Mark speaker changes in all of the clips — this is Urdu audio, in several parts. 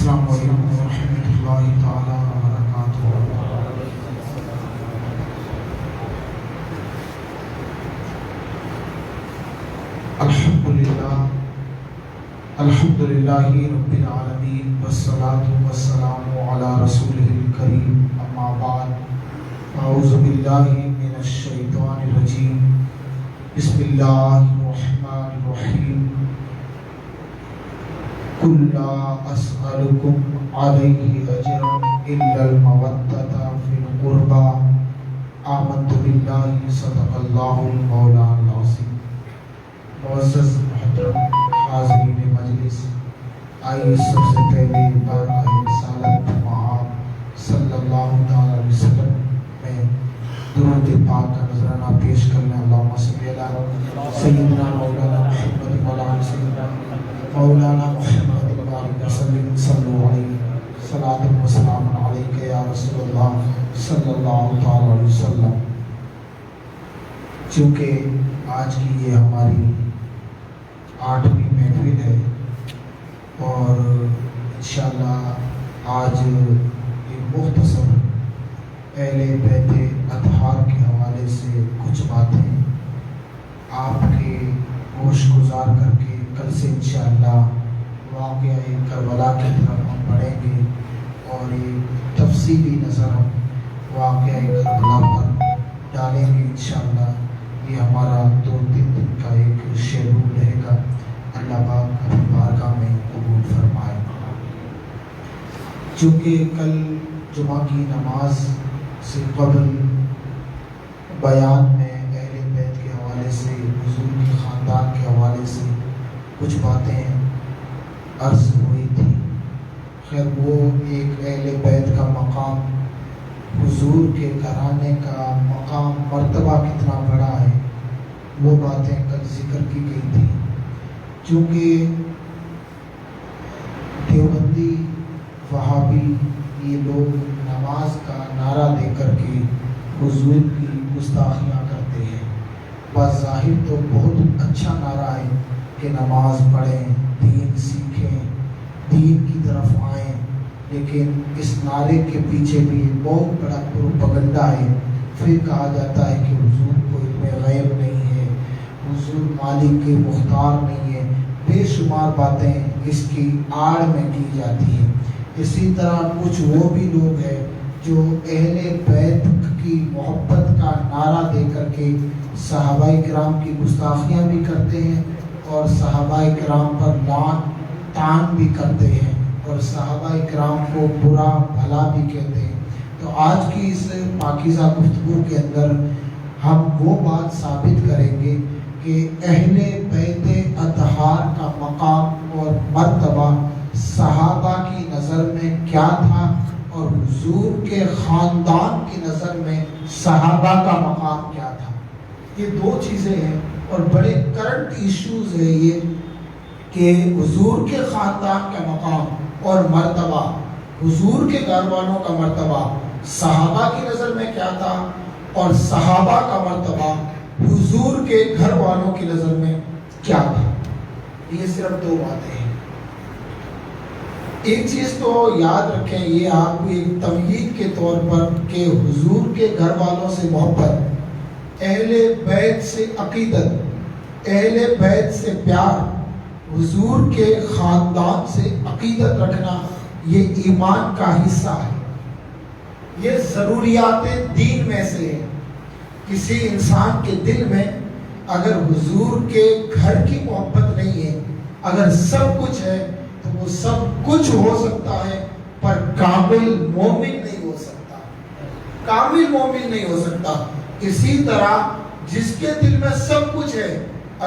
Speaker 1: السلام علیکم ورحمۃ اللہ تعالی وبرکاتہ۔ الحمد للہ رب العالمین والصلاة والسلام علی رسولہ الکریم، اما بعد، اعوذ باللہ من الشیطان الرجیم، بسم اللہ الرحمن الرحیم۔ قل لا اسألکم علیہ اجرا الا المودۃ فی القربى، آمنت باللہ صدق اللہ المولانا العظیم۔ معزز محترم حاضرین مجلس، آئیے سب سے پہلے بارگاہ رسالت محمد صلی اللہ علیہ وسلم میں درود پاک کا نذرانہ پیش کرنے۔ اللہم صلی علی سیدنا مولانا محمد وعلی سیدنا مولانا محمد وبارک وسلم، صلو علیہ صلاۃ و سلام علیک یا رسول اللہ صلی اللہ علیہ وسلم۔ چونکہ آج کی یہ ہماری 8ویں محفل ہے اور انشاءاللہ آج ایک مختصر اہل بیت اطہار کے حوالے سے کچھ باتیں آپ کے گوش گزار کر کے کل سے انشاءاللہ واقعہ کربلا کی طرف ہم پڑھیں گے اور ایک تفصیلی نظر ہم واقعہ کربلا پر ڈالیں گے انشاءاللہ۔ یہ ہمارا 2-3 دن کا ایک شیڈول رہے گا، اللہ پاک اپنی بارگاہ میں قبول فرمائے۔ چونکہ کل جمعہ کی نماز سے قبل بیان میں اہل بیت کے حوالے سے، حضور کے خاندان کے حوالے سے کچھ باتیں عرض ہوئی تھی۔ خیر وہ ایک اہل بیت کا مقام، حضور کے گھرانے کا مقام، مرتبہ کتنا بڑا ہے، وہ باتیں کل ذکر کی گئی تھی۔ چونکہ دیوبندی وہابی یہ لوگ نماز کا نعرہ دے کر کے حضور کی گستاخیاں کرتے ہیں۔ بظاہر تو بہت اچھا نعرہ ہے کہ نماز پڑھیں، دین سیکھیں، دین کی طرف آئیں، لیکن اس نعرے کے پیچھے بھی بہت بڑا پروپیگنڈا ہے۔ پھر کہا جاتا ہے کہ حضور کو علم غیب نہیں ہے، حضور مالک کے مختار نہیں ہے، بے شمار باتیں اس کی آڑ میں کی جاتی ہیں۔ اسی طرح کچھ وہ بھی لوگ ہیں جو اہل بیت کی محبت کا نعرہ دے کر کے صحابہ کرام کی گستاخیاں بھی کرتے ہیں اور صحابہ کرام پر لعن طعن بھی کرتے ہیں اور صحابہ کرام کو برا بھلا بھی کہتے ہیں۔ تو آج کی اس پاکیزہ گفتگو کے اندر ہم وہ بات ثابت کریں گے کہ اہل بیت اطہار کا مقام اور مرتبہ صحابہ کی نظر میں کیا تھا اور حضور کے خاندان کی نظر میں صحابہ کا مقام کیا تھا۔ یہ دو چیزیں ہیں اور بڑے کرنٹ ایشوز ہیں یہ کہ حضور کے خاندان کا مقام اور مرتبہ، حضور کے گھر والوں کا مرتبہ صحابہ کی نظر میں کیا تھا اور صحابہ کا مرتبہ حضور کے گھر والوں کی نظر میں کیا تھا۔ یہ صرف دو باتیں ہیں۔ ایک چیز تو یاد رکھیں، یہ آپ کو ایک تمہید کے طور پر کہ حضور کے گھر والوں سے محبت، اہل بیت سے عقیدت، اہل بیت سے پیار، حضور کے خاندان سے عقیدت رکھنا، یہ ایمان کا حصہ ہے، یہ ضروریات دین میں سے ہے۔ کسی انسان کے دل میں اگر حضور کے گھر کی محبت نہیں ہے، اگر سب کچھ ہے تو وہ سب کچھ ہو سکتا ہے پر کامل مومن نہیں ہو سکتا، کامل مومن نہیں ہو سکتا۔ اسی طرح جس کے دل میں سب کچھ ہے،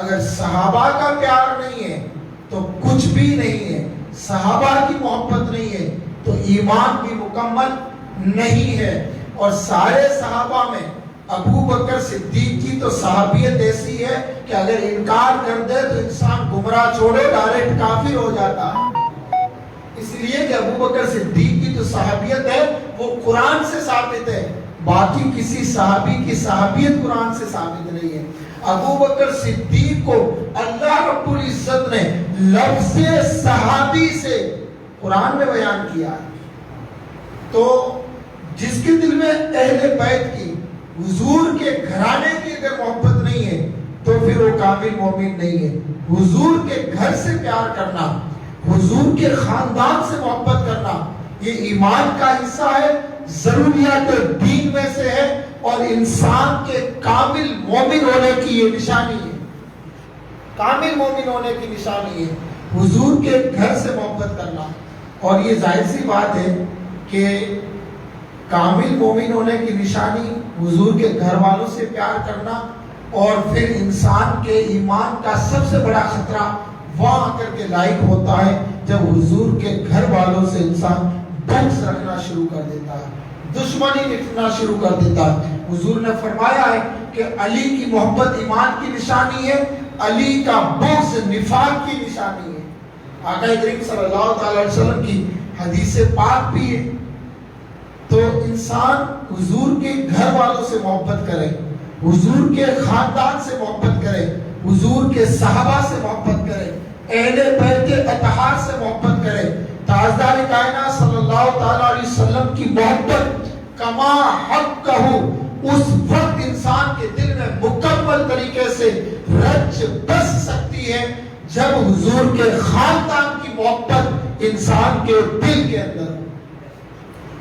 Speaker 1: اگر صحابہ کا پیار نہیں ہے تو کچھ بھی نہیں ہے، صحابہ کی محبت نہیں ہے تو ایمان بھی مکمل نہیں ہے۔ اور سارے صحابہ میں ابو بکر صدیق کی تو صحابیت ایسی ہے کہ اگر انکار کر دے تو انسان گمراہ چھوڑے ڈائریکٹ کافر ہو جاتا ہے۔ اس لیے کہ ابو بکر صدیق کی جو صحابیت ہے وہ قرآن سے ثابت ہے، باقی کسی صحابی کی صحابیت قرآن سے ثابت نہیں ہے۔ ابو بکر صدیق کو اللہ رب العزت نے لفظ صحابی سے قرآن میں بیان کیا ہے۔ تو جس کے دل میں اہل بیت کی، حضور کے گھرانے کی اگر محبت نہیں ہے تو پھر وہ کامل مومن نہیں ہے۔ حضور کے گھر سے پیار کرنا، حضور کے خاندان سے محبت کرنا، یہ ایمان کا حصہ ہے، ضروریات دین میں سے ہے، اور انسان کے کامل مومن ہونے کی یہ نشانی ہے۔ کامل مومن ہونے کی نشانی ہے حضور کے گھر سے محبت کرنا۔ اور یہ ظاہر سی بات ہے کہ کامل مومن ہونے کی نشانی حضور کے گھر والوں سے پیار کرنا، اور پھر انسان کے ایمان کا سب سے بڑا خطرہ وہاں آ کر کے لاحق ہوتا ہے جب حضور کے گھر والوں سے انسان بغض رکھنا شروع کر دیتا ہے، دشمنی رکھنا شروع کر دیتا ہے۔ حضور نے فرمایا ہے کہ علی کی محبت ایمان کی نشانی ہے، علی کا بغض نفاق کی نشانی ہے۔ آقا کریم صلی اللہ تعالی علیہ وسلم کی حدیث پاک بھی ہے۔ تو انسان حضور کے گھر والوں سے محبت کرے، حضور کے خاندان سے محبت کرے، حضور کے صحابہ سے محبت کرے، اہل بیت اطہار سے محبت کرے، تاجدار کائنات صلی اللہ تعالی علیہ وسلم کی محبت کما حق کہو اس وقت انسان کے دل میں مکمل طریقے سے رچ بس سکتی ہے جب حضور کے خاندان کی محبت انسان کے دل کے اندر۔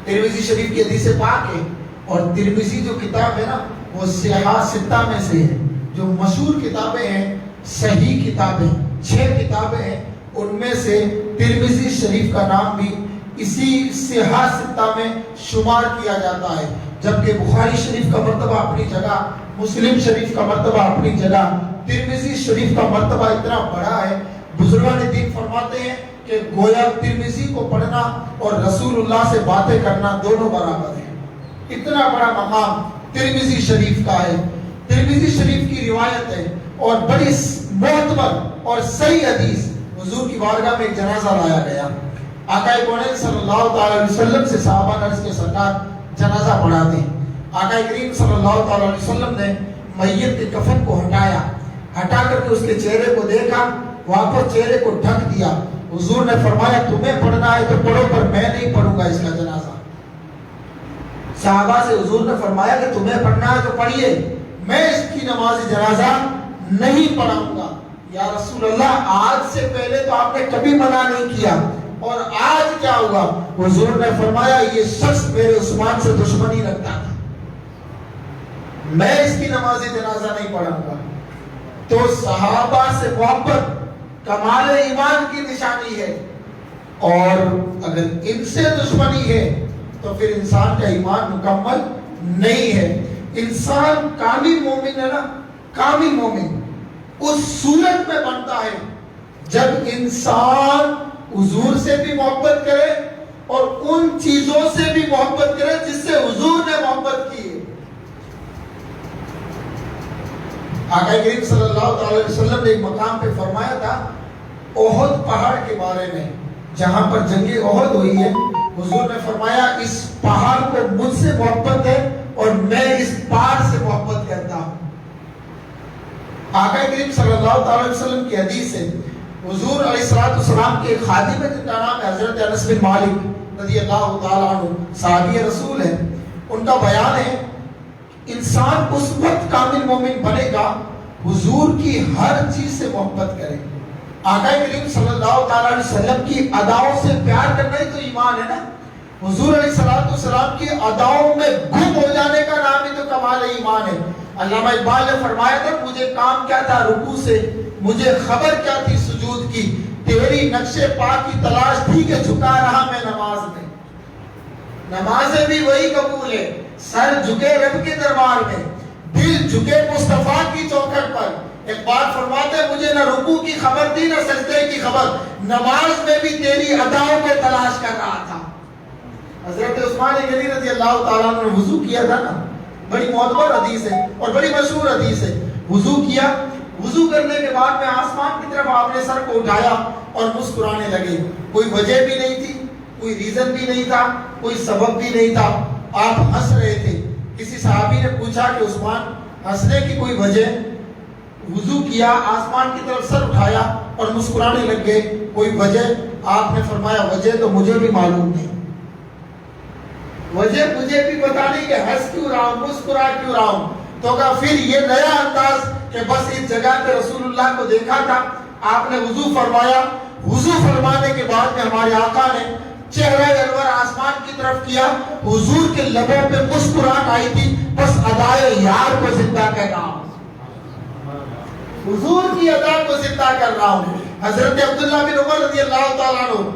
Speaker 1: ترمذی شریف کی حدیث پاک ہے، اور ترمذی جو کتاب ہے نا وہ صحاح ستہ میں سے ہے، جو مشہور کتابیں ہیں، صحیح کتابیں 6 کتابیں ہیں، ان میں سے ترمذی شریف کا نام بھی اسی صحاح ستہ میں شمار کیا جاتا ہے، جبکہ بخاری شریف کا مرتبہ اپنی جگہ، مسلم شریف کا مرتبہ اپنی جگہ، ترمذی شریف کا مرتبہ اتنا بڑا ہے۔ بزرگان دین فرماتے ہیں کہ گویا ترمذی کو پڑھنا اور رسول اللہ سے باتیں کرنا دونوں برابر ہیں، اتنا بڑا مقام ترمذی شریف کا ہے۔ ترمذی شریف کی روایت ہے اور بڑی معتبر اور صحیح حدیث، حضور کی بارگاہ میں ایک جنازہ لایا گیا، آقا کونین صلی اللہ تعالی علیہ وسلم سے صحابہ نے عرض کے سرکار جنازہ پڑھا دیں۔ آقا کریم صلی اللہ تعالی علیہ وسلم نے میت کے کفن کو ہٹا کر کے اس کے چہرے کو دیکھا، واپس چہرے کو ڈھک دیا۔ حضور نے فرمایا تمہیں پڑھنا ہے تو پڑھو، پر میں نہیں پڑھوں گا اس کا جنازہ۔ صحابہ سے حضور نے فرمایا کہ تمہیں پڑھنا ہے تو پڑھیے، میں اس کی نماز جنازہ نہیں پڑھاؤں گا۔ یا رسول اللہ آج سے پہلے تو آپ نے کبھی منع نہیں کیا، اور آج کیا ہوا؟ حضور نے فرمایا یہ شخص میرے عثمان سے دشمنی رکھتا تھا، میں اس کی نماز جنازہ نہیں پڑھاؤں گا۔ تو صحابہ سے محبت کمال ایمان کی نشانی ہے، اور اگر ان سے دشمنی ہے تو پھر انسان کا ایمان مکمل نہیں ہے۔ انسان کامل مومن ہے نا، کامل مومن اس صورت میں بنتا ہے جب انسان حضور سے بھی محبت کرے اور ان چیزوں سے بھی محبت کرے جس سے حضور نے محبت کی ہے۔ آقا کریم صلی اللہ تعالی علیہ وسلم نے ایک مقام پہ فرمایا تھا احد پہاڑ کے بارے میں، جہاں پر جنگ احد ہوئی ہے، حضور نے فرمایا اس پہاڑ کو مجھ سے محبت ہے اور میں اس پہاڑ سے محبت کرتا ہوں۔ آقا کریم صلی اللہ تعالی علیہ وسلم کی حدیث ہے، حضور علیہ السلام کے خادم جن کا نام ہے حضرت انس بن مالک رضی اللہ تعالی عنہ، صحابی رسول ہیں، ان کا بیان ہے انسان اس وقت کامل مومن بنے گا حضور کی ہر چیز سے محبت کرے۔ آقا کریم صلی اللہ تعالی علیہ وسلم کی اداؤں سے پیار کرنا ہی تو ایمان ہے نا۔ حضور علیہ السلام کی اداؤں میں گم ہو جانے کا نام ہی تو کمال ایمان ہے۔ علامہ اقبال نے فرمایا تھا مجھے کام کیا تھا رکوع سے، مجھے خبر کیا تھی سجود کی، تیری نقش پاک کی تلاش تھی کہ جھکا رہا میں نماز میں۔ نمازیں بھی وہی قبول ہے، سر جھکے رب کے دربار میں، دل جھکے مصطفیٰ کی چوکھٹ پر۔ اقبال فرماتے ہیں مجھے نہ رکوع کی خبر تھی نہ سجدے کی خبر، نماز میں بھی تیری اداؤں کو تلاش کر رہا تھا۔ حضرت عثمان غنی رضی اللہ تعالیٰ عنہ نے وضو کیا تھا نا، بڑی معتبر حدیث ہے اور بڑی مشہور حدیث ہے۔ وضو کیا، وضو کرنے کے بعد میں آسمان کی طرف آپ نے سر کو اٹھایا اور مسکرانے لگے۔ کوئی وجہ بھی نہیں تھی، کوئی ریزن بھی نہیں تھا، کوئی سبب بھی نہیں تھا، آپ ہنس رہے تھے۔ کسی صحابی نے پوچھا کہ عثمان ہنسنے کی کوئی وجہ؟ وضو کیا، آسمان کی طرف سر اٹھایا اور مسکرانے لگ گئے، کوئی وجہ؟ آپ نے فرمایا وجہ تو مجھے بھی معلوم نہیں، وجہ مجھے بھی پتا نہیں کہ ہنس کیوں رہا ہوں، مسکرا کیوں رہا ہوں۔ تو کہا پھر یہ نیا انداز کہ بس اس جگہ پہ رسول اللہ کو دیکھا تھا، آپ نے وضو فرمایا، وضو فرمانے کے بعد میں ہمارے آقا نے چہرہ انور آسمان کی طرف کیا، حضور کے لبوں پہ مسکراہٹ آئی تھی، بس ادائے یار کو زندہ کر رہا ہوں، حضور کی ادا کو زندہ کر رہا ہوں۔ حضرت عبداللہ بن عمر رضی اللہ تعالیٰ عنہ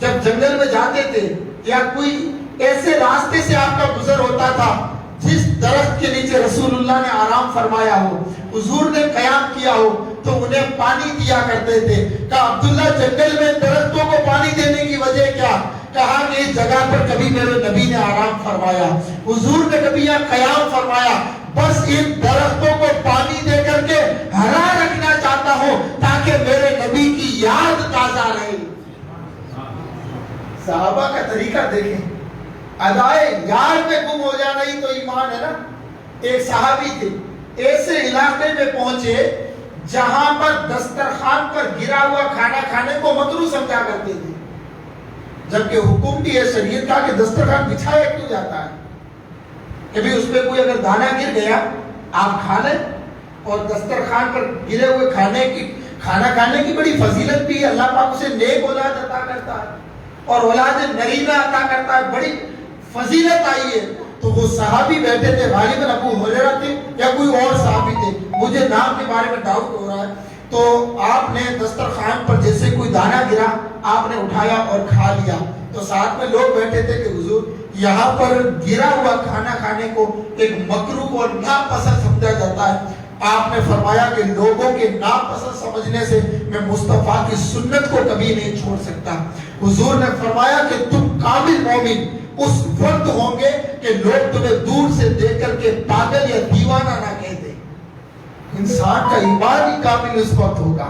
Speaker 1: جب جنگل میں جاتے تھے یا کوئی ایسے راستے سے آپ کا گزر ہوتا تھا جس درخت کے نیچے رسول اللہ نے آرام فرمایا ہو، حضور نے قیام کیا ہو، تو انہیں پانی دیا کرتے تھے۔ کہا عبداللہ جنگل میں درختوں کو پانی دینے کی وجہ کیا؟ کہا کہ اس جگہ پر کبھی میرے نبی نے آرام فرمایا، حضور نے کبھی یہاں قیام فرمایا، بس ان درختوں کو پانی دے کر کے ہرا رکھنا چاہتا ہوں تاکہ میرے نبی کی یاد تازہ رہے۔ صحابہ کا طریقہ دیکھیں، ادائے یار میں گم ہو جانا ہی تو ایمان ہے نا۔ ایک صحابی تھے، ایسے علاقے میں پہنچے جہاں پر دسترخوان پر گرا ہوا کھانا کھانے کو مکروہ سمجھا کرتے تھے، جبکہ حکم بھی ہے شریعت کا کہ دسترخوان بچھایا کیوں جاتا ہے کہ بھی اس پہ کوئی اگر دانا گر گیا آپ کھا لیں، اور دسترخوان پر گرے ہوئے کھانا کھانے کی بڑی فضیلت بھی ہے، اللہ پاک اسے نیک اولاد عطا کرتا ہے اور اولاد نرینہ عطا کرتا ہے، بڑی فضیلت آئی ہے۔ تو وہ صحابی بیٹھے تھے، غالباً ابو ہریرہ تھے یا کوئی اور صحابی تھے، مجھے نام کے بارے میں ڈاؤٹ ہو رہا ہے۔ تو آپ نے دسترخوان پر جیسے کوئی دانا گرا آپ نے اٹھایا اور کھا لیا، تو ساتھ میں لوگ بیٹھے تھے کہ حضور یہاں پر گرا ہوا کھانا کھانے کو ایک مکروہ اور ناپسند سمجھا جاتا ہے۔ آپ نے فرمایا کہ لوگوں کے ناپسند سمجھنے سے میں مصطفیٰ کی سنت کو کبھی نہیں چھوڑ سکتا۔ حضور نے فرمایا کہ تم کامل مومن اس وقت ہوں گے کہ لوگ تمہیں دور سے دیکھ کر کے پاگل یا دیوانہ نہ کہتے۔ انسان کا ایمان ہی کامل اس وقت ہوگا،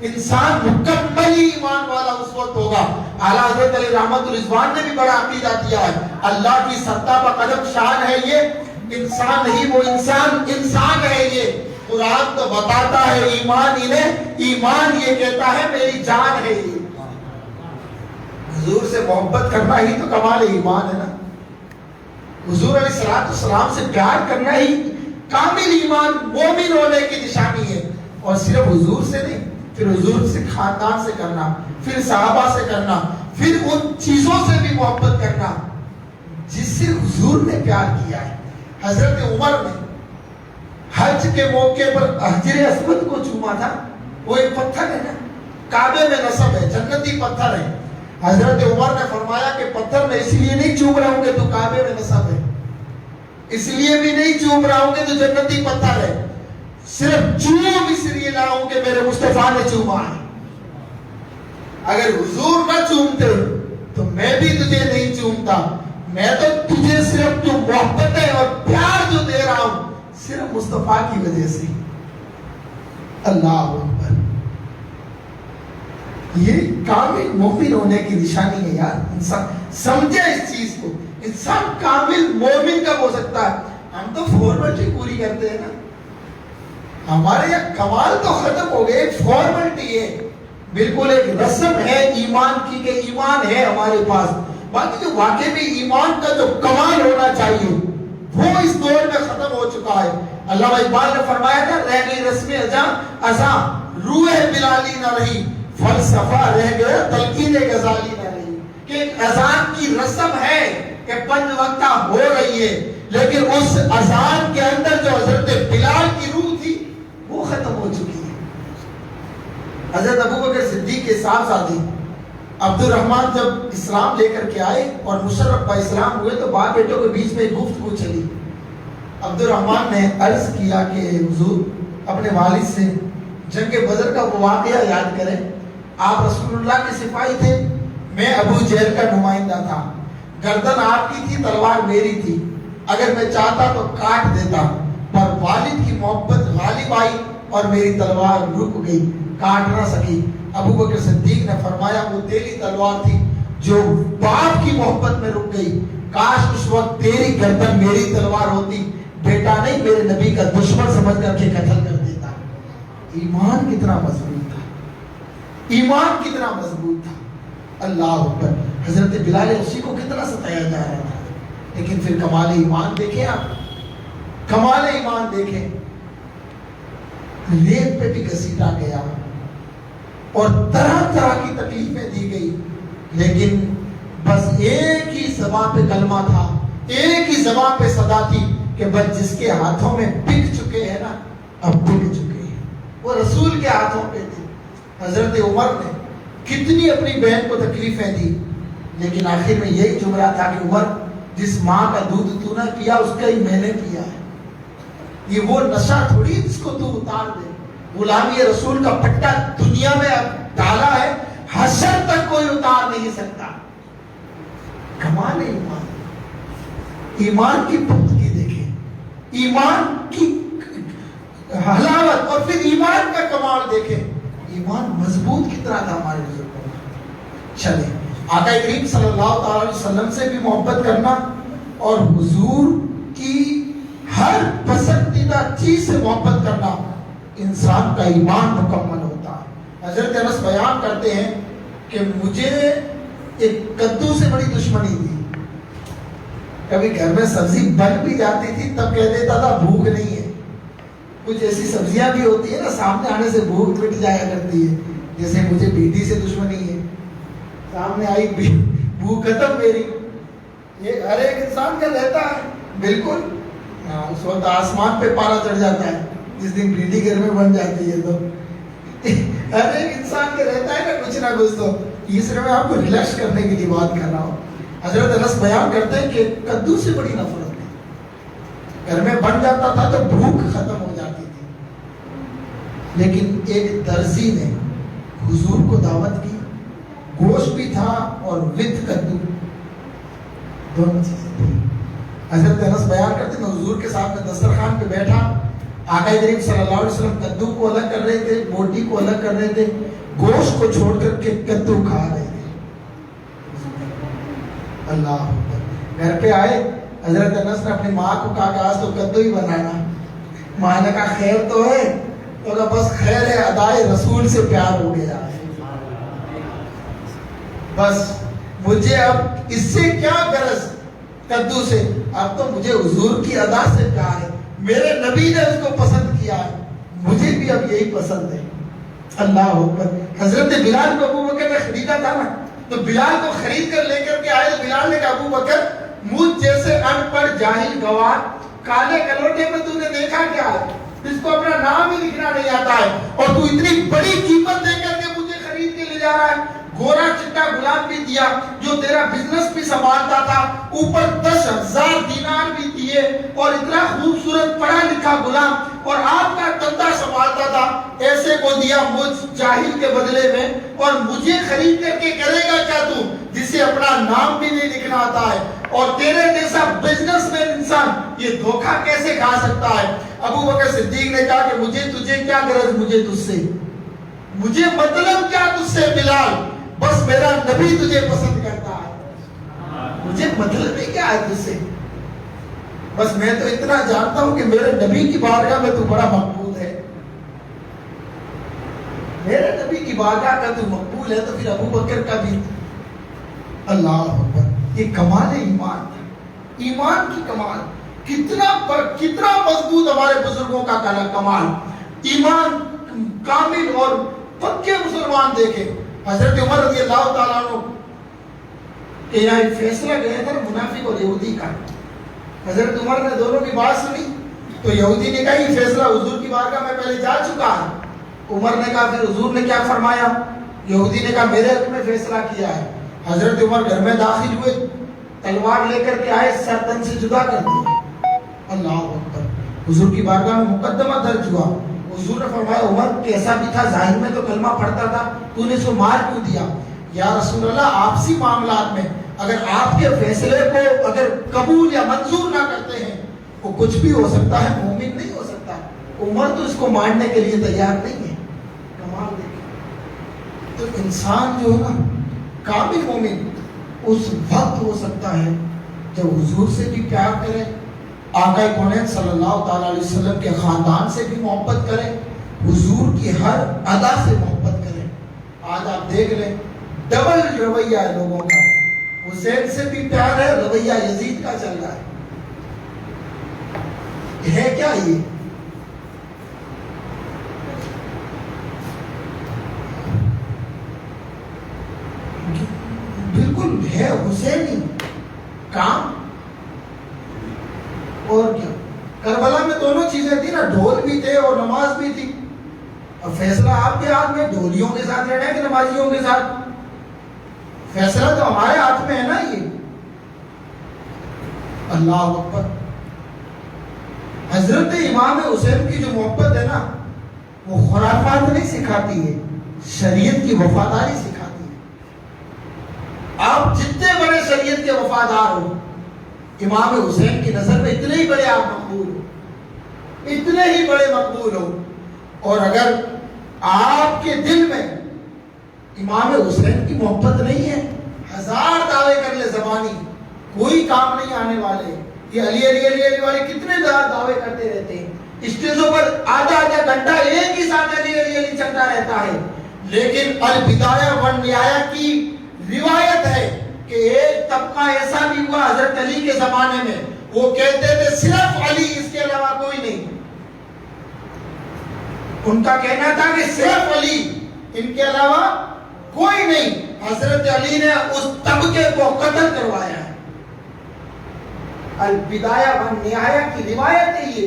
Speaker 1: انسان مکمل ایمان والا اس وقت ہوگا۔ اعلیٰ حضرت علی رحمت الرضوان نے بھی بڑا عقیدہ دیا ہے، اللہ کی سطح پر قدم شان ہے یہ، انسان نہیں وہ انسان ہے یہ۔ قرآن تو بتاتا ہے ایمان انہیں، ایمان یہ کہتا ہے میری جان ہے یہ۔ حضور سے محبت کرنا ہی تو کمال ایمان ہے نا، حضور علیہ السلام سے پیار کرنا ہی کامل ایمان مومن ہونے کی نشانی ہے۔ اور صرف حضور سے نہیں، پھر حضور سے خاندان سے کرنا، پھر صحابہ سے کرنا، پھر ان چیزوں سے بھی محبت کرنا جس سے حضور نے پیار کیا ہے۔ حضرت عمر نے حج کے موقع پر حجر اسود کو چوما تھا، وہ ایک پتھر ہے نا، کعبے میں نصب ہے، جنتی پتھر ہے۔ حضرت عمر نے فرمایا کہ پتھر میں اس لیے نہیں چوم رہا ہوں کہ تو کعبے میں نصب ہے، اس لیے بھی نہیں چوم رہا ہوں کہ تو جنتی پتھر ہے، صرف چوم اس لیے رہا ہوں کہ میرے مصطفیٰ نے چوما ہے۔ اگر حضور نہ چومتے تو میں بھی تجھے نہیں چومتا، میں تو تجھے صرف جو محبت ہے اور پیار جو دے رہا ہوں صرف مصطفیٰ کی وجہ سے۔ اللہ اکبر، یہ کامل مومن ہونے کی نشانی ہے یار۔ انسان سمجھے اس چیز کو، انسان کامل مومن کب ہو سکتا ہے؟ ہم تو فارمیلٹی پوری کرتے ہیں نا، ہمارے یہاں کمال تو ختم ہو گئے، ایک فارمیلٹی ہے، بالکل ایک رسم ہے ایمان کی کہ ایمان ہے ہمارے پاس، باقی جو واقعی میں ایمان کا جو کمال ہونا چاہیے وہ اس دور میں ختم ہو چکا ہے۔ علامہ اقبال نے فرمایا تھا رہ گئی رسم ازاں روح بلالی نہ رہی، فلسفہ رہ گیا تلقین غزالی نہ رہی، کہ ایک اذان کی رسم ہے کہ 5 وقتہ ہو رہی ہے، لیکن اس اذان کے اندر جو حضرت بلال کی روح تھی وہ ختم ہو چکی ہے۔ حضرت ابوبکر صدیق کے صاحبزادے عبد الرحمن جب اسلام لے کر کے آئے اور مشرف با اسلام ہوئے تو باپ بیٹوں کے بیچ میں گفتگو چلی۔ عبد الرحمن نے عرض کیا کہ حضور اپنے والد سے جنگ بدر کا وہ واقعہ یاد کریں، آپ رسول اللہ کے سپاہی تھے، میں ابو جہل کا نمائندہ تھا، گردن آپ کی تھی تلوار میری تھی، اگر میں چاہتا تو کاٹ دیتا، پر والد کی محبت غالب آئی اور میری تلوار رک گئی، کاٹ نہ سکی۔ ابو بکر صدیق نے فرمایا وہ تیری تلوار تھی جو باپ کی محبت میں رک گئی، کاش اس وقت تیری گردن میری تلوار ہوتی، بیٹا نہیں میرے نبی کا دشمن سمجھ کر کے قتل کر دیتا۔ ایمان کتنا مضبوط تھا، ایمان کتنا مضبوط تھا۔ اللہ اکبر. حضرت بلال حبشی کو کتنا ستایا جا رہا تھا, لیکن پھر کمال ایمان دیکھیں آپ, کمال ایمان دیکھیں. ریت پہ بھی گھسیٹا گیا اور طرح طرح کی تکلیفیں دی گئی, لیکن بس ایک ہی زبان پہ کلمہ تھا, ایک ہی زبان پہ صدا تھی کہ بس جس کے ہاتھوں میں بک چکے ہیں نا, اب بک چکے ہیں, وہ رسول کے ہاتھوں پہ تھی. حضرت عمر نے کتنی اپنی بہن کو تکلیفیں دی, لیکن آخر میں یہی جملہ تھا کہ عمر, جس ماں کا دودھ تو نہ پیا اس کا ہی میں نے پیا ہے. یہ وہ نشہ تھوڑی جس کو تو اتار دے. غلامی رسول کا پٹا دنیا میں اب ڈالا ہے, حشر تک کوئی اتار نہیں سکتا. کمال ایمان, ایمان کی پختگی دیکھیں, ایمان کی حلاوت, اور پھر ایمان کا کمال دیکھیں. ایمان مضبوط کتنا تھا ہمارے بزرگوں کا. چلے آقا کریم صلی اللہ علیہ وسلم سے بھی محبت کرنا اور حضور کی ہر پسندیدہ چیز سے محبت کرنا, انسان کا ایمان مکمل ہوتا ہے. حضرت انس بیان کرتے ہیں کہ مجھے ایک کدو سے بڑی دشمنی تھی. کبھی گھر میں سبزی بن بھی جاتی تھی تب کہہ دیتا تھا بھوک نہیں ہے. کچھ ایسی سبزیاں بھی ہوتی ہیں نا, سامنے آنے سے بھوک مٹ جایا کرتی ہے. جیسے مجھے بھنڈی سے دشمنی ہے, سامنے آئی بھوک ختم میری. یہ ہر ایک انسان کا رہتا ہے بالکل. اس وقت آسمان پہ پارا چڑھ جاتا ہے جس دن بھنڈی گھر میں بن جاتی ہے. تو ہر ایک انسان کے رہتا ہے نا کچھ نہ کچھ. تو یہ صرف میں آپ کو ریلیکس کرنے کے لیے بات کر رہا ہوں. حضرت انس بیان کرتے ہیں کہ کدو سے بڑی نفرت تھی. گھر میں بن جاتا تھا تو بھوک ختم ہو جاتی تھی. لیکن ایک درزی نے حضور کو دعوت کی, گوشت بھی تھا اور وتھ کدو, دونوں چیزیں تھی. حضرت انس بیان کرتے ہیں میں حضور کے ساتھ میں دسترخوان پہ بیٹھا, آقا کریم صلی اللہ علیہ وسلم کدو کو الگ کر رہے تھے, بوٹی کو الگ کر رہے تھے, گوشت کو چھوڑ کر کے کدو کھا رہے تھے. اللہ گھر پہ آئے, حضرت انس نے اپنی ماں کو کہا کہ آج تو کدو ہی بنانا. ماں نے کہا خیر تو ہے, تو کہا بس خیر ہے, ادائے رسول سے پیار ہو گیا ہے. بس مجھے اب اس سے کیا غرض کدو سے, اب تو مجھے حضور کی ادا سے پیار ہے. میرے نبی نے اس کو پسند کیا ہے, مجھے بھی اب یہی پسند ہے. اللہ اکبر. حضرت بلال کو ابو بکر نے خریدا تھا نا, تو بلال کو خرید کر لے کر کے آئے. بلال نے کہا ابو بکر مجھ جیسے ان پڑھ جاہل گوار کالے کلوٹے میں تو نے دیکھا کیا ہے, جس کو اپنا نام ہی لکھنا نہیں آتا ہے, اور تو اتنی بڑی قیمت دے کر کے مجھے خرید کے لے جا رہا ہے. گورا چٹا غلام بھی دیا جو تیرا بزنس بھی سنبھالتا تھا, اوپر 10,000 دینار بھی دیے, اور اتنا خوبصورت پڑھا لکھا غلام, اور آپ کا دھندا سنبھالتا تھا, ایسے کو دیا مجھ جاہل کے بدلے میں, اور مجھے خرید کر کے کرے گا کیا تو جسے اپنا نام بھی نہیں لکھنا آتا ہے, اور تیرے جیسا بزنس مین انسان یہ دھوکہ کیسے کھا سکتا ہے. ابو بکر صدیق نے کہا کہ مجھے تجھے کیا غرض, مجھے تجھ سے, مجھے مطلب کیا تجھ سے بلال, بس میرا نبی تجھے پسند کرتا ہے, مجھے مطلب ہی کیا ہے تجھ سے, بس میں تو اتنا جانتا ہوں کہ میرے نبی کی بارگاہ میں تو بڑا مقبول ہے, میرے نبی کی بارگاہ کا تو مقبول ہے, تو پھر ابو بکر کا بھی. اللہ اکبر. یہ کمال ایمان, ایمان کی کمال, کتنا مضبوط ہمارے بزرگوں کا کمال, ایمان کامل اور پکے مسلمان. دیکھیں حضرت عمر رضی اللہ تعالیٰ عنہ کہ یہاں ایک فیصلہ گیا تھا منافق اور یہودی کا. حضرت عمر نے دونوں کی بات سنی, تو یہودی نے کہا یہ فیصلہ حضور کی بارگاہ میں پہلے جا چکا ہے. عمر نے کہا پھر حضور نے کیا فرمایا, یہودی نے کہا میرے حق میں فیصلہ کیا ہے. حضرت عمر گھر میں داخل ہوئے, تلوار لے کر کے آئے, سر تن سے جدا کر دیا. اللہ اکبر. حضور کی بارگاہ میں مقدمہ درج ہوا. حضور نے فرمایا عمر کیسا بھی تھا, ظاہر میں تو کلمہ پڑھتا تھا, تو نے اس کو مار کیوں دیا؟ یا رسول اللہ آپسی معاملات میں اگر آپ کے فیصلے کو اگر قبول یا منظور نہ کرتے ہیں وہ کچھ بھی ہو سکتا ہے, مومن نہیں ہو سکتا. عمر تو اس کو مارنے کے لیے تیار نہیں ہے. کمال دیکھیں. تو انسان جو ہے نا کامل مومن اس وقت ہو سکتا ہے جب حضور سے بھی پیار کرے, آقا کونین صلی اللہ تعالیٰ علیہ وسلم کے خاندان سے بھی محبت کرے, حضور کی ہر ادا سے محبت کرے. آج آپ دیکھ لیں ڈبل رویہ ہے لوگوں کا، حسین سے بھی پیار ہے، رویہ یزید کا چل رہا ہے کیا یہ؟ بالکل ہے حسینی کام۔ اور کیا، کربلا میں دونوں چیزیں تھی نا، ڈھول بھی تھے اور نماز بھی تھی۔ اور فیصلہ آپ کے ہاتھ میں، ڈھولیوں کے ساتھ رہنا ہے کہ نمازیوں کے ساتھ؟ فیصلہ تو ہمارے ہاتھ میں ہے نا یہ۔ اللہ اکبر۔ حضرت امام حسین کی جو محبت ہے نا، وہ خرافات نہیں سکھاتی ہے، شریعت کی وفاداری سکھاتی ہے۔ آپ جتنے بڑے شریعت کے وفادار ہو، امام حسین کی نظر میں اتنے ہی بڑے آپ مقبول ہو، اتنے ہی بڑے مقبول ہو۔ اور اگر آپ کے دل میں امام حسین کی محبت نہیں ہے، ہزار دعوے کر لے زبانی، کوئی کام نہیں آنے والے۔ یہ علی علی علی علی والے کتنے دعوے کرتے رہتے ہیں، اسٹیجوں پر آدھا آدھا گھنٹہ ایک ہی ساتھ علی علی علی چلتا رہتا ہے، لیکن البدایہ والنہایہ کی روایت ہے کہ ایک طبقہ ایسا بھی ہوا حضرت علی کے زمانے میں، وہ کہتے تھے صرف علی، اس کے علاوہ کوئی نہیں۔ ان کا کہنا تھا کہ صرف علی، ان کے علاوہ کوئی نہیں۔ حضرت علی نے اس طبقے کو قتل کروایا ہے۔ البدایہ والنہایہ کی روایت ہے یہ۔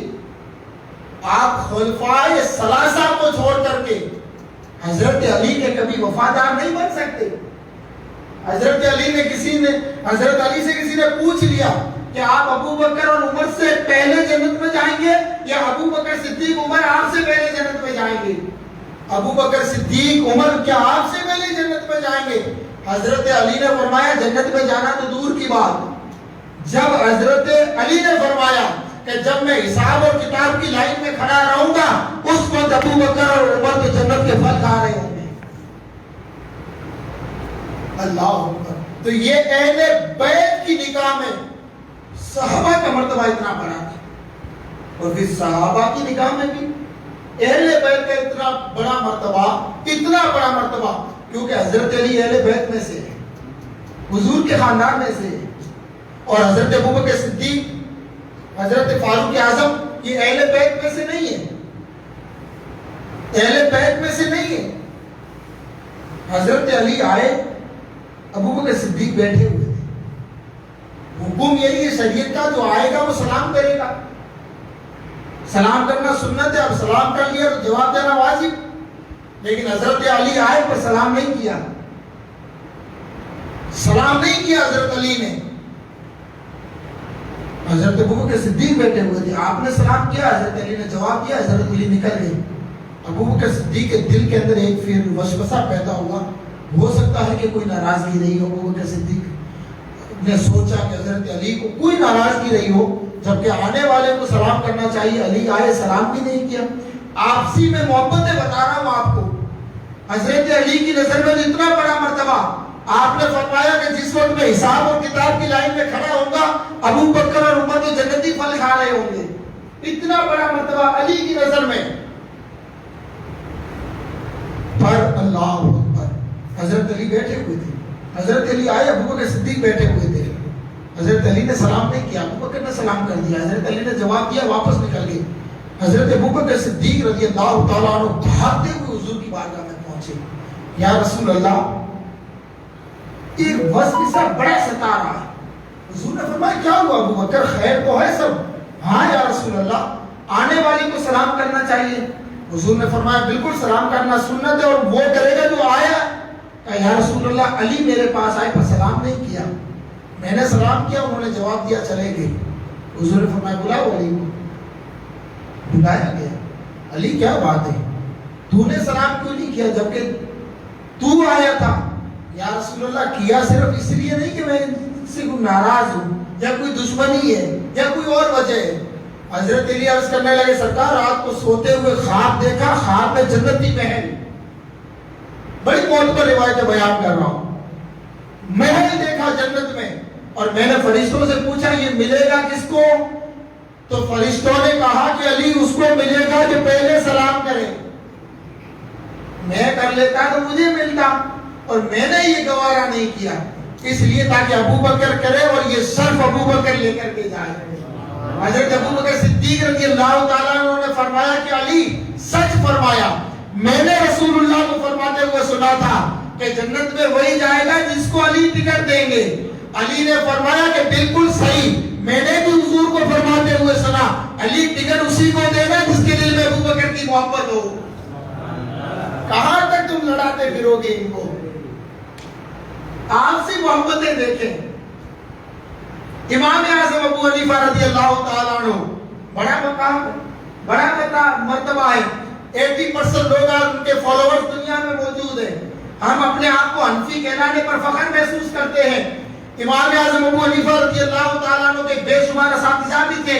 Speaker 1: آپ خلفائے ثلاثہ کو چھوڑ کر کے حضرت علی کے کبھی وفادار نہیں بن سکتے۔ حضرت علی سے کسی نے پوچھ لیا کہ آپ ابو بکر اور عمر سے پہلے جنت میں جائیں گے یا ابو بکر صدیق عمر آپ سے پہلے جنت میں جائیں گے؟ ابو بکر صدیق عمر کیا آپ سے پہلے جنت میں جائیں گے؟ حضرت علی نے فرمایا جنت میں جانا تو دور کی بات، جب حضرت علی نے فرمایا کہ جب میں حساب اور کتاب کی لائن میں کھڑا رہوں گا، اس وقت ابو بکر اور عمر تو جنت کے پھل کھا رہے ہوں گے۔ اللہ اکبر۔ تو یہ اہل بیت کی نگاہ میں صحابہ کا مرتبہ اتنا بڑا تھا، اور پھر صحابہ کی نگاہ میں بھی اہل بیت کا اتنا بڑا مرتبہ کیونکہ حضرت علی اہل بیت میں سے ہے، حضور کے خاندان میں سے ہے، اور حضرت ابوبکر صدیق، حضرت فاروق اعظم یہ اہل بیت میں سے نہیں ہے، اہل بیت میں سے نہیں ہے۔ حضرت علی آئے، ابوبکر صدیق بیٹھے ہوئے تھے۔ حکم یہی ہے شریعت کا، جو آئے گا وہ سلام کرے گا، سلام کرنا سنت ہے، اب سلام کر لیا تو جواب دینا واجب، لیکن حضرت علی آئے پر سلام نہیں کیا، حضرت علی نے۔ حضرت ابوبکر صدیق بیٹھے ہوئے تھے، آپ نے سلام کیا، حضرت علی نے جواب دیا، حضرت علی نکل گئے۔ ابوبکر صدیق کے دل کے اندر ایک پھر وسوسہ پیدا ہوا، ہو سکتا ہے کہ کوئی ناراضگی رہی ہو، ابوبکر صدیق نے سوچا کہ حضرت علی کو کوئی ناراضگی رہی ہو، جبکہ آنے والے کو سلام کرنا چاہیے، علی آئے سلام بھی نہیں کیا۔ آپسی میں محبتیں بتا رہا ہوں آپ کو، حضرت علی کی نظر میں اتنا بڑا مرتبہ، آپ نے فرمایا کہ جس وقت میں حساب اور کتاب کی لائن میں کھڑا ہوں گا، ابو بکر اور عمر تو جنتی پھل کھا رہے ہوں گے، اتنا بڑا مرتبہ علی کی نظر میں۔ پر اللہ اکبر، حضرت علی بیٹھے ہوئے تھے، حضرت علی آئے، ابو بکر صدیق بیٹھے ہوئے تھے، حضرت علی نے سلام نہیں کیا، ابو بکر نے سلام کر دیا، حضرت علی نے جواب دیا، واپس نکل گئے۔ حضرت ابو بکر صدیق رضی اللہ تعالیٰ عنہ بھاگتے ہوئے حضور کی بارگاہ میں پہنچے، یا رسول اللہ ایک وسوسہ بڑا ستا رہا ہے۔ حضور نے فرمایا کیا ہوا ابو بکر، خیر تو ہے سب؟ ہاں یا رسول اللہ، آنے والی کو سلام کرنا چاہیے۔ حضور نے فرمایا بالکل سلام کرنا سنت ہے، اور وہ کرے گا جو آیا۔ کہا یا رسول اللہ علی میرے پاس آئے پر سلام نہیں کیا، میں نے سلام کیا، انہوں نے جواب دیا چلے گئے۔ حضور نے فرمایا بلاؤ علی کو، بلایا گیا۔ علی کیا بات ہے، تو نے سلام کیوں نہیں کیا جبکہ تو آیا تھا؟ یا رسول اللہ کیا صرف اس لیے نہیں کہ میں سے کوئی ناراض ہوں یا کوئی دشمنی ہے یا کوئی اور وجہ ہے۔ حضرت علی عرض کرنے لگے سرکار رات کو سوتے ہوئے خواب دیکھا، خواب میں جنتی محل، بڑی معتبر روایتیں بیان کر رہا ہوں، محل دیکھا جنت میں، اور میں نے فرشتوں سے پوچھا یہ ملے گا کس کو؟ تو فرشتوں نے کہا کہ علی اس کو ملے گا جو پہلے سلام کرے، میں کر لیتا تو مجھے ملتا، اور میں نے یہ گوارا نہیں کیا، اس لیے تاکہ ابو بکر کرے اور یہ صرف ابو بکر لے کر کے جائے۔ حضرت ابو بکر صدیق رضی اللہ تعالیٰ عنہ نے فرمایا کہ علی سچ فرمایا، میں نے رسول اللہ کو فرماتے ہوئے سنا تھا کہ جنت میں وہی جائے گا جس کو علی ٹکٹ دیں گے۔ علی نے فرمایا کہ بالکل صحیح، میں نے بھی حضور کو فرماتے ہوئے سنا، علی ٹکٹ اسی کو دے گا جس کے دل میں ابو بکر کی محبت ہو۔ کہاں تک تم لڑاتے پھرو گے ان کو؟ آپ سے محبتیں دیکھیں۔ امام اعظم ابو حنیفہ رضی اللہ تعالیٰ عنہ، بڑا مقام، بڑا مرتبہ ہے، 80% لوگ آج ان کے فالوورز دنیا میں موجود ہیں۔ ہم اپنے آپ کو حنفی کہلانے پر فخر محسوس کرتے ہیں۔ امام اعظم ابو حنیفہ رضی اللہ تعالیٰ عنہ کے بے شمار اساتذہ بھی تھے،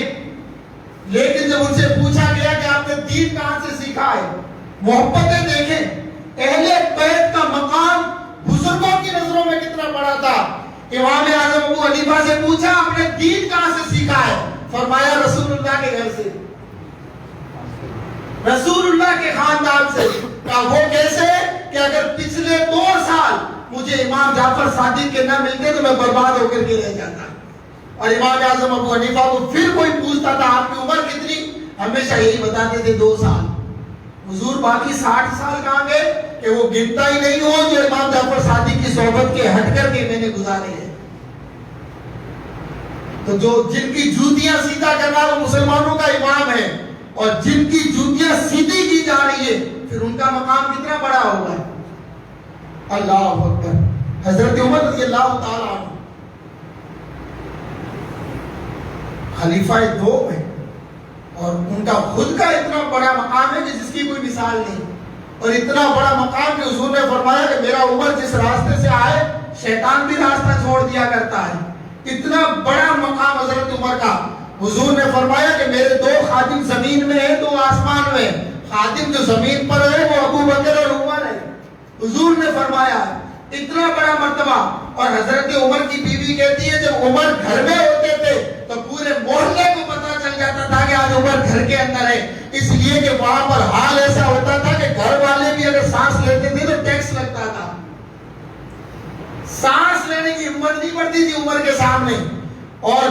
Speaker 1: لیکن جب ان سے پوچھا گیا کہ آپ نے دین کہاں سے سیکھا ہے، محبتیں دیکھیں، اہل بیت کا مقام بزرگوں کی نظروں میں کتنا بڑا تھا۔ امام اعظم ابو حنیفہ سے پوچھا آپ نے دین کہاں سے سیکھا ہے، فرمایا رسول اللہ کے گھر سے، رسول اللہ کے خاندان سے۔ کہا وہ کیسے؟ کہ اگر پچھلے 2 سال مجھے امام جعفر صادق کے نہ ملتے تو میں برباد ہو کر کے رہ جاتا۔ اور امام اعظم ابو حنیفہ کو پھر کوئی پوچھتا تھا آپ کی عمر کتنی، ہمیشہ یہی بتاتے تھے 2 سال۔ حضور باقی 60 سال کہاں گئے کہ وہ گنتا ہی نہیں ہو جو امام جعفر صادق کی صحبت کے ہٹ کر کے میں نے گزارے ہیں۔ تو جو جن کی جوتیاں سیدھا کرنا وہ مسلمانوں کا امام ہے، اور جن کی جوتیاں سیدھی کی جا رہی ہے پھر ان کا مقام کتنا بڑا ہوگا۔ اللہ اکبر۔ حضرت عمر رضی اللہ تعالیٰ عنہ خلیفہ دوم ہے، اور ان کا خود کا اتنا بڑا مقام ہے کہ جس کی کوئی مثال نہیں، اور اتنا بڑا مقام کہ حضور نے فرمایا کہ میرا عمر جس راستے سے آئے شیطان بھی راستہ چھوڑ دیا کرتا ہے۔ اتنا بڑا مقام حضرت عمر کا۔ حضور نے فرمایا کہ میرے 2 خادم زمین میں ہیں، 2 آسمان میں۔ خادم جو زمین پر ہے وہ ابو بکر اور عمر ہے۔ حضور نے فرمایا اتنا بڑا مرتبہ۔ اور حضرت عمر کی بیوی کہتی ہے جب عمر گھر میں ہوتے تھے تو پورے محلے کو پتا چل جاتا تھا کہ آج عمر گھر کے اندر ہے، اس لیے کہ وہاں پر حال ایسا ہوتا تھا کہ گھر والے بھی اگر سانس لیتے تھے تو ٹیکس لگتا تھا۔ سانس لینے کی ہمت نہیں پڑتی تھی عمر کے سامنے۔ اور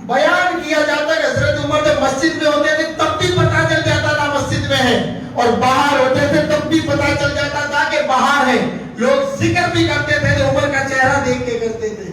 Speaker 1: بیان کیا جاتا ہے کہ حضرت عمر جب مسجد میں ہوتے تھے تب بھی پتا چل جاتا تھا مسجد میں ہے، اور باہر ہوتے تھے تب بھی پتا چل جاتا تھا کہ باہر ہے۔ لوگ ذکر بھی کرتے تھے تو عمر کا چہرہ دیکھ کے کرتے تھے۔